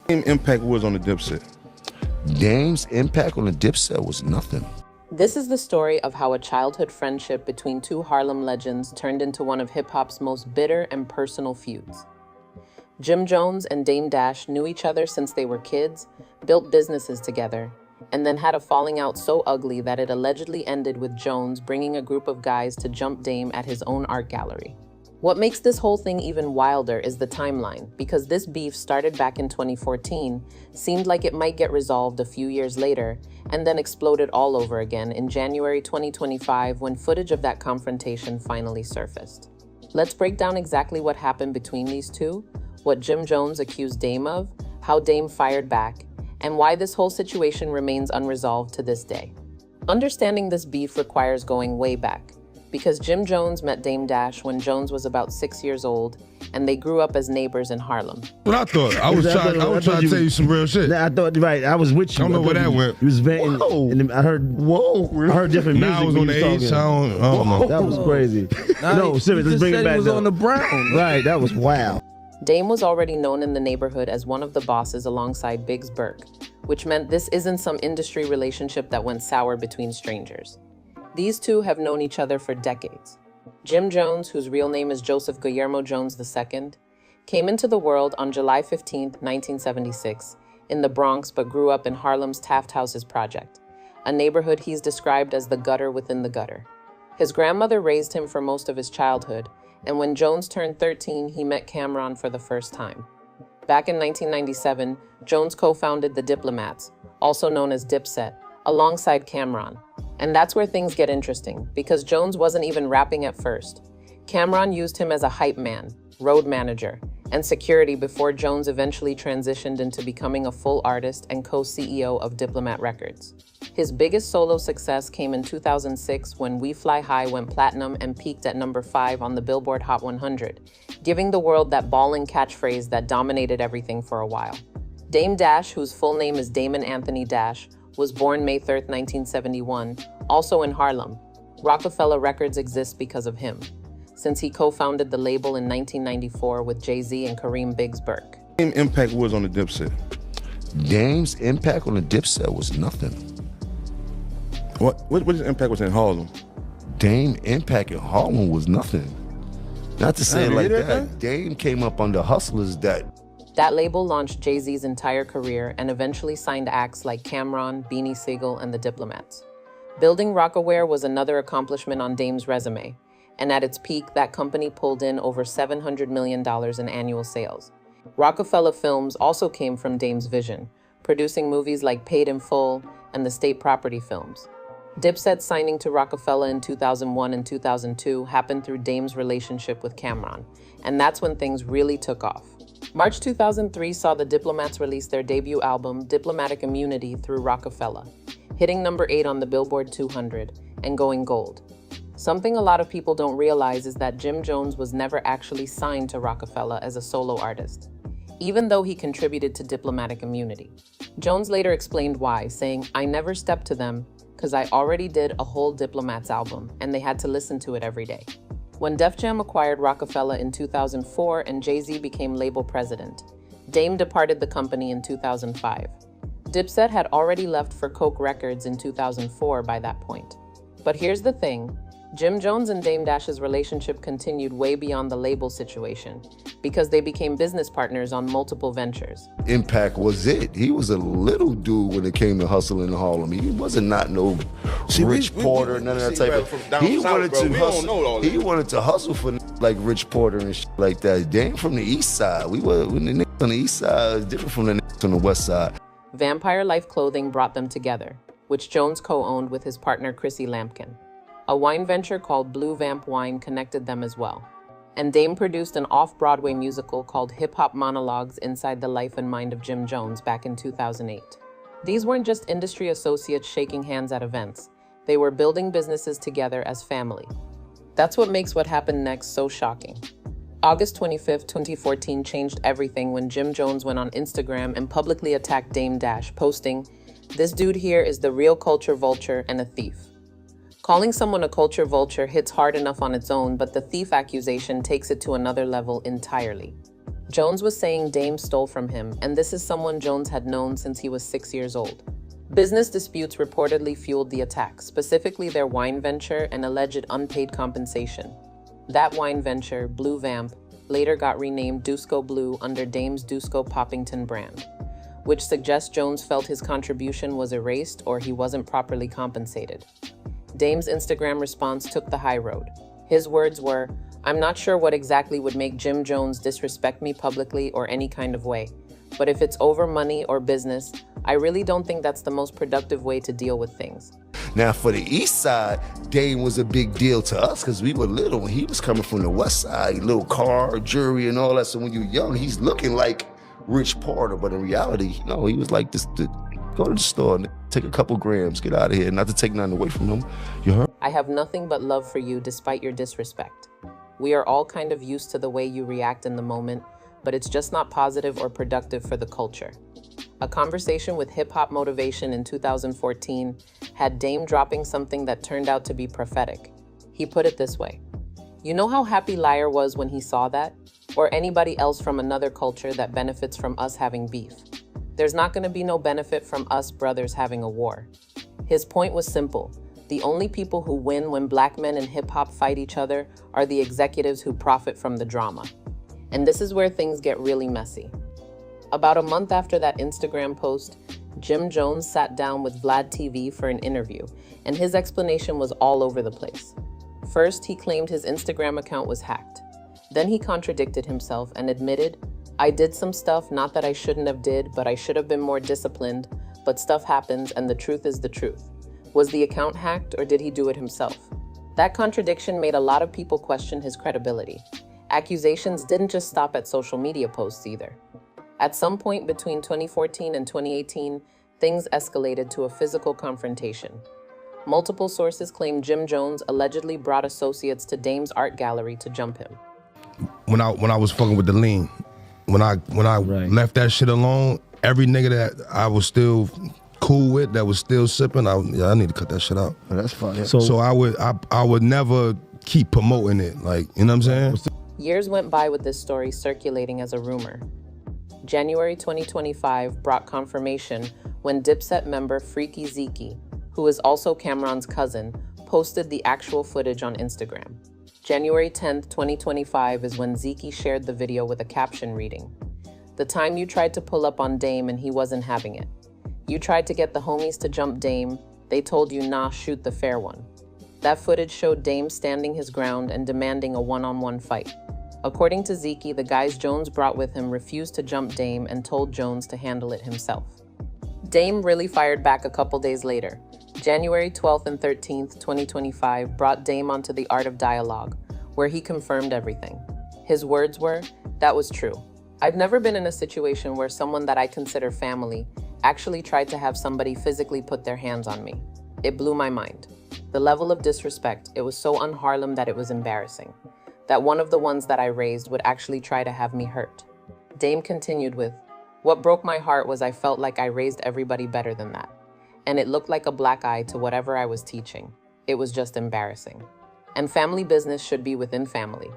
Dame's impact was on the Dipset? Dame's impact on the Dipset was nothing. This is the story of how a childhood friendship between two Harlem legends turned into one of hip-hop's most bitter and personal feuds. Jim Jones and Dame Dash knew each other since they were kids, built businesses together, and then had a falling out so ugly that it allegedly ended with Jones bringing a group of guys to jump Dame at his own art gallery. What makes this whole thing even wilder is the timeline, because this beef started back in 2014, seemed like it might get resolved a few years later, and then exploded all over again in January 2025 when footage of that confrontation finally surfaced. Let's break down exactly what happened between these two, what Jim Jones accused Dame of, how Dame fired back, and why this whole situation remains unresolved to this day. Understanding this beef requires going way back, because Jim Jones met Dame Dash when Jones was about 6 years old, and they grew up as neighbors in Harlem. What I thought, I was trying to tell you some real shit. I thought, right, I was with you. I don't know where that went. You was venting, and I heard different music. Now I was on the H sound. I don't know. That was crazy. No, seriously, let's bring it back. Was on the brown. Right, that was wild. Dame was already known in the neighborhood as one of the bosses alongside Biggs Burke, which meant this isn't some industry relationship that went sour between strangers. These two have known each other for decades. Jim Jones, whose real name is Joseph Guillermo Jones II, came into the world on July 15, 1976, in the Bronx, but grew up in Harlem's Taft Houses project, a neighborhood he's described as the gutter within the gutter. His grandmother raised him for most of his childhood, and when Jones turned 13, he met Cameron for the first time. Back in 1997, Jones co-founded the Diplomats, also known as Dipset, alongside Cameron. And that's where things get interesting, because Jones wasn't even rapping at first. Cameron used him as a hype man, road manager, and security before Jones eventually transitioned into becoming a full artist and co-CEO of Diplomat Records. His biggest solo success came in 2006 when We Fly High went platinum and peaked at number 5 on the Billboard Hot 100, giving the world that ballin' catchphrase that dominated everything for a while. Dame Dash, whose full name is Damon Anthony Dash, was born May 3, 1971, also in Harlem. RocAFella Records exists because of him, since he co-founded the label in 1994 with Jay-Z and Kareem Biggs Burke. Dame's impact was on the Dipset? Dame's impact on the Dipset was nothing. What his impact was in Harlem? Dame impact in Harlem was nothing. Not to say it like that. Dame came up under hustlers That label launched Jay-Z's entire career and eventually signed acts like Cameron, Beanie Sigel, and the Diplomats. Building Rocawear was another accomplishment on Dame's resume, and at its peak, that company pulled in over $700 million in annual sales. RocAFella Films also came from Dame's vision, producing movies like Paid in Full and the State Property films. Dipset's signing to RocAFella in 2001 and 2002 happened through Dame's relationship with Cameron, and that's when things really took off. March 2003 saw the Diplomats release their debut album, Diplomatic Immunity, through RocAFella, hitting number 8 on the Billboard 200 and going gold. Something a lot of people don't realize is that Jim Jones was never actually signed to RocAFella as a solo artist, even though he contributed to Diplomatic Immunity. Jones later explained why, saying, "I never stepped to them because I already did a whole Diplomats album and they had to listen to it every day." When Def Jam acquired RocAFella in 2004 and Jay-Z became label president, Dame departed the company in 2005. Dipset had already left for Coke Records in 2004 by that point. But here's the thing, Jim Jones and Dame Dash's relationship continued way beyond the label situation because they became business partners on multiple ventures. impact was it. He was a little dude when it came to hustling in Harlem. He wasn't not no Rich Porter, none of that type of. He wanted to hustle. He wanted to hustle for like Rich Porter and shit like that. Dame from the East Side. When the niggas on the East Side is different from the niggas on the West Side. Vampire Life Clothing brought them together, which Jones co-owned with his partner Chrissy Lampkin. A wine venture called Blue Vamp Wine connected them as well. And Dame produced an off-Broadway musical called Hip Hop Monologues Inside the Life and Mind of Jim Jones back in 2008. These weren't just industry associates shaking hands at events. They were building businesses together as family. That's what makes what happened next so shocking. August 25, 2014 changed everything when Jim Jones went on Instagram and publicly attacked Dame Dash, posting, "This dude here is the real culture vulture and a thief." Calling someone a culture vulture hits hard enough on its own, but the thief accusation takes it to another level entirely. Jones was saying Dame stole from him, and this is someone Jones had known since he was 6 years old. Business disputes reportedly fueled the attack, specifically their wine venture and alleged unpaid compensation. That wine venture, Blue Vamp, later got renamed Dusko Blue under Dame's Dusko Poppington brand, which suggests Jones felt his contribution was erased or he wasn't properly compensated. Dame's Instagram response took the high road. His words were, "I'm not sure what exactly would make Jim Jones disrespect me publicly or any kind of way, but if it's over money or business, I really don't think that's the most productive way to deal with things." Now, for the East Side, Dame was a big deal to us because we were little. He was coming from the West Side, little car, jewelry, and all that. So when you're young, he's looking like Rich Porter, but in reality, no, he was like this. Go to the store and take a couple grams, get out of here. Not to take nothing away from him. You heard? "I have nothing but love for you despite your disrespect. We are all kind of used to the way you react in the moment, but it's just not positive or productive for the culture." A conversation with Hip Hop Motivation in 2014 had Dame dropping something that turned out to be prophetic. He put it this way: "You know how happy Liar was when he saw that? Or anybody else from another culture that benefits from us having beef. There's not going to be no benefit from us brothers having a war." His point was simple. The only people who win when black men in hip-hop fight each other are the executives who profit from the drama. And this is where things get really messy. About a month after that Instagram post, Jim Jones sat down with Vlad TV for an interview, and his explanation was all over the place. First, he claimed his Instagram account was hacked. Then he contradicted himself and admitted, "I did some stuff, not that I shouldn't have did, but I should have been more disciplined, but stuff happens and the truth is the truth." Was the account hacked or did he do it himself? That contradiction made a lot of people question his credibility. Accusations didn't just stop at social media posts either. At some point between 2014 and 2018, things escalated to a physical confrontation. Multiple sources claim Jim Jones allegedly brought associates to Dame's art gallery to jump him. When I was fucking with the lean, when I left that shit alone, every nigga that I was still cool with, that was still sipping, I need to cut that shit out. Oh, that's fine. So I would never keep promoting it, like, you know what I'm saying? Years went by with this story circulating as a rumor. January 2025 brought confirmation when Dipset member Freaky Zeke, who is also Cameron's cousin, posted the actual footage on Instagram. January 10th, 2025 is when Zeke shared the video with a caption reading, "The time you tried to pull up on Dame and he wasn't having it. You tried to get the homies to jump Dame, they told you nah, shoot the fair one." That footage showed Dame standing his ground and demanding a one-on-one fight. According to Zeke, the guys Jones brought with him refused to jump Dame and told Jones to handle it himself. Dame really fired back a couple days later. January 12th and 13th, 2025 brought Dame onto the Art of Dialogue, where he confirmed everything. His words were, "That was true. I've never been in a situation where someone that I consider family actually tried to have somebody physically put their hands on me. It blew my mind. The level of disrespect, it was so un-Harlem that it was embarrassing. That one of the ones that I raised would actually try to have me hurt." Dame continued with, "What broke my heart was I felt like I raised everybody better than that. And it looked like a black eye to whatever I was teaching. It was just embarrassing. And family business should be within family."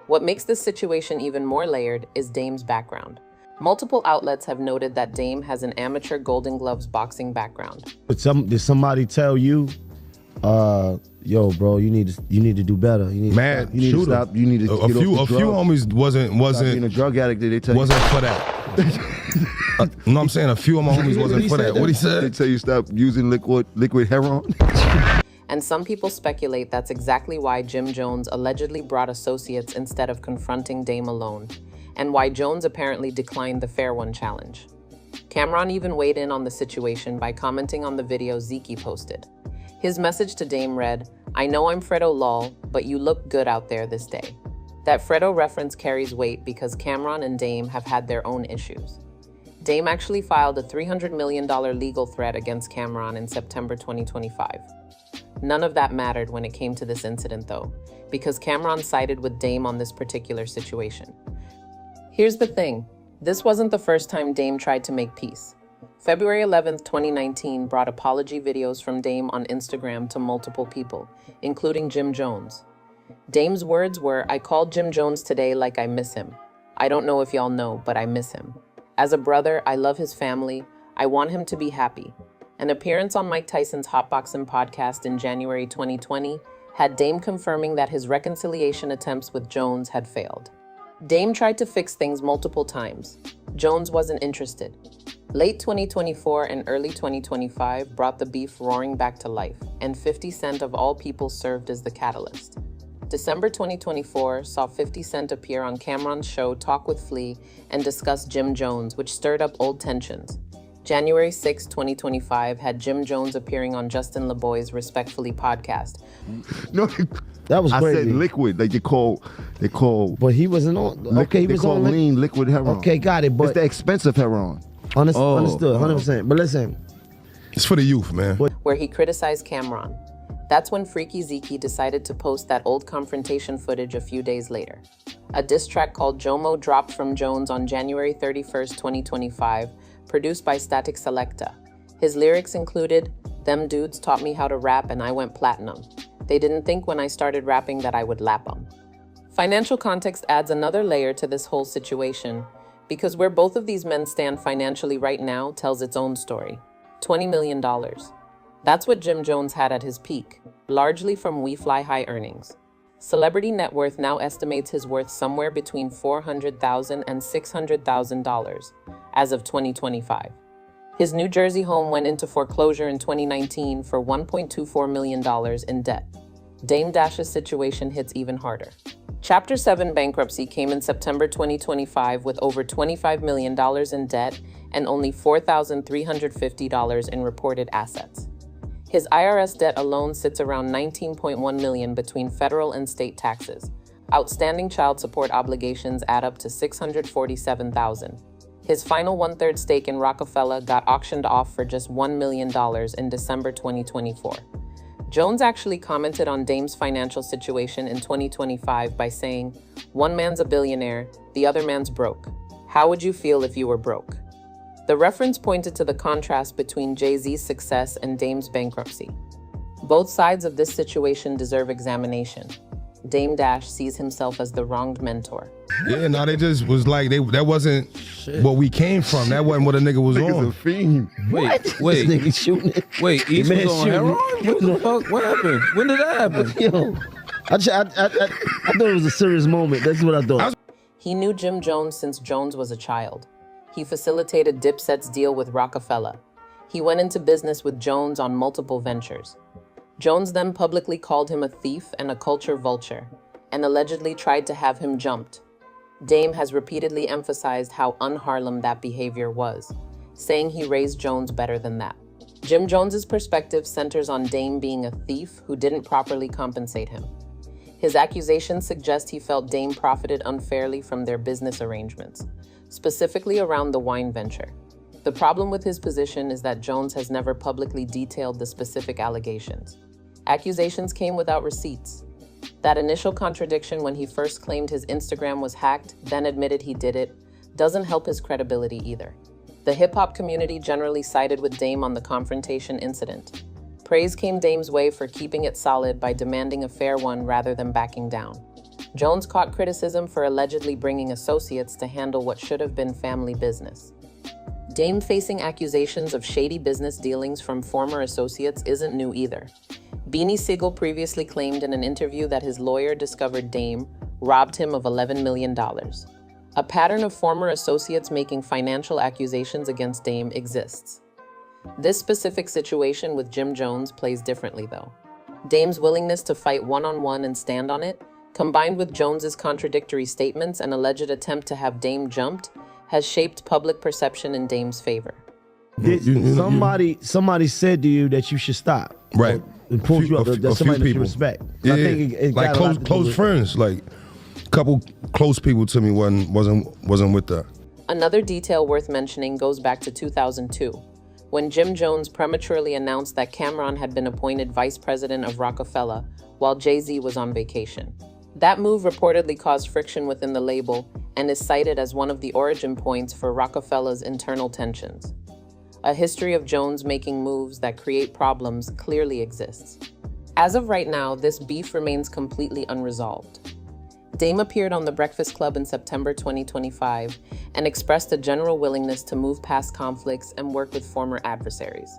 What makes this situation even more layered is Dame's background. Multiple outlets have noted that Dame has an amateur Golden Gloves boxing background. Did somebody tell you, yo, bro, you need to do better. You need to stop. You need to a few homies wasn't being a drug addict. Did they tell wasn't for that? You know what I'm saying? A few of my homies wasn't for that. What he said? They tell you stop using liquid heroin. And some people speculate that's exactly why Jim Jones allegedly brought associates instead of confronting Dame alone, and why Jones apparently declined the Fair One challenge. Cameron even weighed in on the situation by commenting on the video Zeke posted. His message to Dame read, "I know I'm Fredo lol, but you look good out there this day." That Fredo reference carries weight because Cameron and Dame have had their own issues. Dame actually filed a $300 million legal threat against Cameron in September 2025. None of that mattered when it came to this incident though, because Cameron sided with Dame on this particular situation. Here's the thing, this wasn't the first time Dame tried to make peace. February 11th, 2019 brought apology videos from Dame on Instagram to multiple people, including Jim Jones. Dame's words were, "I called Jim Jones today like I miss him. I don't know if y'all know, but I miss him. As a brother, I love his family. I want him to be happy. An appearance on Mike Tyson's Hotboxing podcast in January 2020 had Dame confirming that his reconciliation attempts with Jones had failed. Dame tried to fix things multiple times. Jones wasn't interested. Late 2024 and early 2025 brought the beef roaring back to life, and 50 Cent of all people served as the catalyst. December 2024 saw 50 Cent appear on Cameron's show Talk with Flea and discuss Jim Jones, which stirred up old tensions. January 6, 2025 had Jim Jones appearing on Justin LeBoy's Respectfully podcast. No, That was crazy. I said liquid. Like they call. But he wasn't on. Okay, he they was call on lean liquid heroin. Okay, got it. But it's the expensive heroin. Understood, 100%. But listen, It's for the youth, man. Where he criticized Cameron. That's when Freaky Zeke decided to post that old confrontation footage a few days later. A diss track called Jomo dropped from Jones on January 31st, 2025, produced by Static Selecta. His lyrics included, "Them dudes taught me how to rap and I went platinum. They didn't think when I started rapping that I would lap them." Financial context adds another layer to this whole situation, because where both of these men stand financially right now tells its own story. $20 million. That's what Jim Jones had at his peak, largely from We Fly High earnings. Celebrity Net Worth now estimates his worth somewhere between $400,000 and $600,000 as of 2025. His New Jersey home went into foreclosure in 2019 for $1.24 million in debt. Dame Dash's situation hits even harder. Chapter 7 bankruptcy came in September 2025 with over $25 million in debt and only $4,350 in reported assets. His IRS debt alone sits around $19.1 million between federal and state taxes. Outstanding child support obligations add up to $647,000. His final one-third stake in RocAFella got auctioned off for just $1 million in December 2024. Jones actually commented on Dame's financial situation in 2025 by saying, "One man's a billionaire, the other man's broke. How would you feel if you were broke?" The reference pointed to the contrast between Jay-Z's success and Dame's bankruptcy. Both sides of this situation deserve examination. Dame Dash sees himself as the wronged mentor. Yeah, no, they just was like, that wasn't what we came from. That wasn't what a nigga was Nigga's on. a fiend. Wait, this nigga shooting it. wait. East Man, was on shooting. heroin? What the fuck? What happened? When did that happen? Yo, I thought it was a serious moment. That's what I thought. He knew Jim Jones since Jones was a child. He facilitated Dipset's deal with RocAFella. He went into business with Jones on multiple ventures. Jones then publicly called him a thief and a culture vulture, and allegedly tried to have him jumped. Dame has repeatedly emphasized how un-Harlem that behavior was, saying he raised Jones better than that. Jim Jones's perspective centers on Dame being a thief who didn't properly compensate him. His accusations suggest he felt Dame profited unfairly from their business arrangements, specifically around the wine venture. The problem with his position is that Jones has never publicly detailed the specific allegations. Accusations came without receipts. That initial contradiction when he first claimed his Instagram was hacked, then admitted he did it, doesn't help his credibility either. The hip-hop community generally sided with Dame on the confrontation incident. Praise came Dame's way for keeping it solid by demanding a fair one rather than backing down. Jones caught criticism for allegedly bringing associates to handle what should have been family business. Dame facing accusations of shady business dealings from former associates isn't new either. Beanie Sigel previously claimed in an interview that his lawyer discovered Dame robbed him of $11 million. A pattern of former associates making financial accusations against Dame exists. This specific situation with Jim Jones plays differently though. Dame's willingness to fight one-on-one and stand on it, combined with Jones's contradictory statements and alleged attempt to have Dame jumped, has shaped public perception in Dame's favor. Somebody said to you that you should stop. Right. And pulled you up. That's somebody that you respect. Yeah, I think it like got close friends. Like a couple close people to me wasn't with that. Another detail worth mentioning goes back to 2002, when Jim Jones prematurely announced that Cameron had been appointed vice president of RocAFella while Jay-Z was on vacation. That move reportedly caused friction within the label and is cited as one of the origin points for RocAFella's internal tensions. A history of Jones making moves that create problems clearly exists. As of right now, this beef remains completely unresolved. Dame appeared on The Breakfast Club in September 2025 and expressed a general willingness to move past conflicts and work with former adversaries.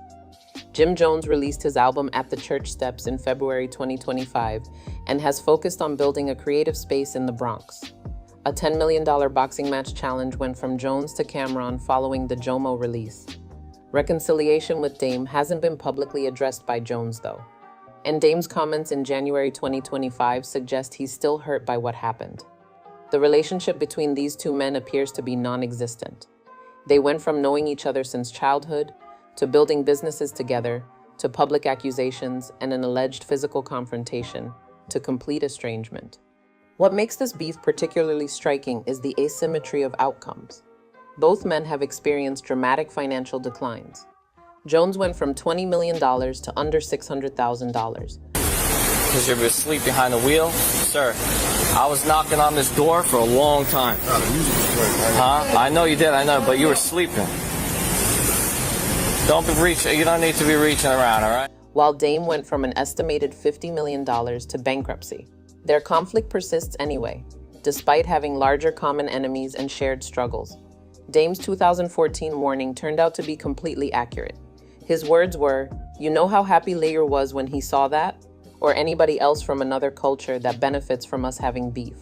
Jim Jones released his album At the Church Steps in February 2025 and has focused on building a creative space in the Bronx. A $10 million boxing match challenge went from Jones to Cameron following the Jomo release. Reconciliation with Dame hasn't been publicly addressed by Jones, though. And Dame's comments in January 2025 suggest he's still hurt by what happened. The relationship between these two men appears to be non-existent. They went from knowing each other since childhood, to building businesses together, to public accusations and an alleged physical confrontation, to complete estrangement. What makes this beef particularly striking is the asymmetry of outcomes. Both men have experienced dramatic financial declines. Jones went from $20 million to under $600,000. Because you're asleep behind the wheel? Sir, I was knocking on this door for a long time. Huh? I know you did, I know, but you were sleeping. You don't need to be reaching around, all right? While Dame went from an estimated $50 million to bankruptcy. Their conflict persists anyway, despite having larger common enemies and shared struggles. Dame's 2014 warning turned out to be completely accurate. His words were, "You know how happy Layer was when he saw that? Or anybody else from another culture that benefits from us having beef."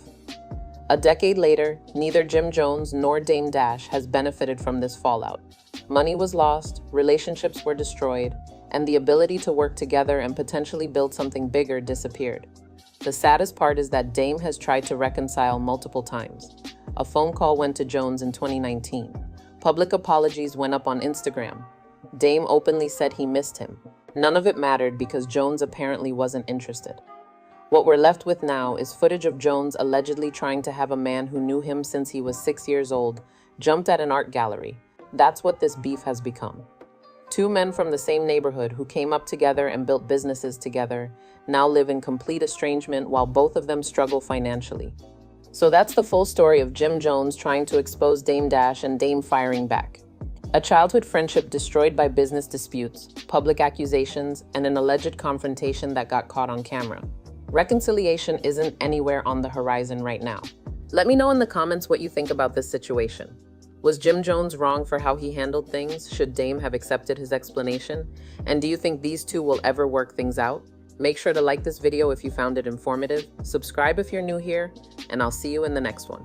A decade later, neither Jim Jones nor Dame Dash has benefited from this fallout. Money was lost, relationships were destroyed, and the ability to work together and potentially build something bigger disappeared. The saddest part is that Dame has tried to reconcile multiple times. A phone call went to Jones in 2019. Public apologies went up on Instagram. Dame openly said he missed him. None of it mattered because Jones apparently wasn't interested. What we're left with now is footage of Jones allegedly trying to have a man who knew him since he was 6 years old jumped at an art gallery. That's what this beef has become. Two men from the same neighborhood who came up together and built businesses together now live in complete estrangement while both of them struggle financially. So that's the full story of Jim Jones trying to expose Dame Dash and Dame firing back. A childhood friendship destroyed by business disputes, public accusations, and an alleged confrontation that got caught on camera. Reconciliation isn't anywhere on the horizon right now. Let me know in the comments what you think about this situation. Was Jim Jones wrong for how he handled things? Should Dame have accepted his explanation? And do you think these two will ever work things out? Make sure to like this video if you found it informative, subscribe if you're new here, and I'll see you in the next one.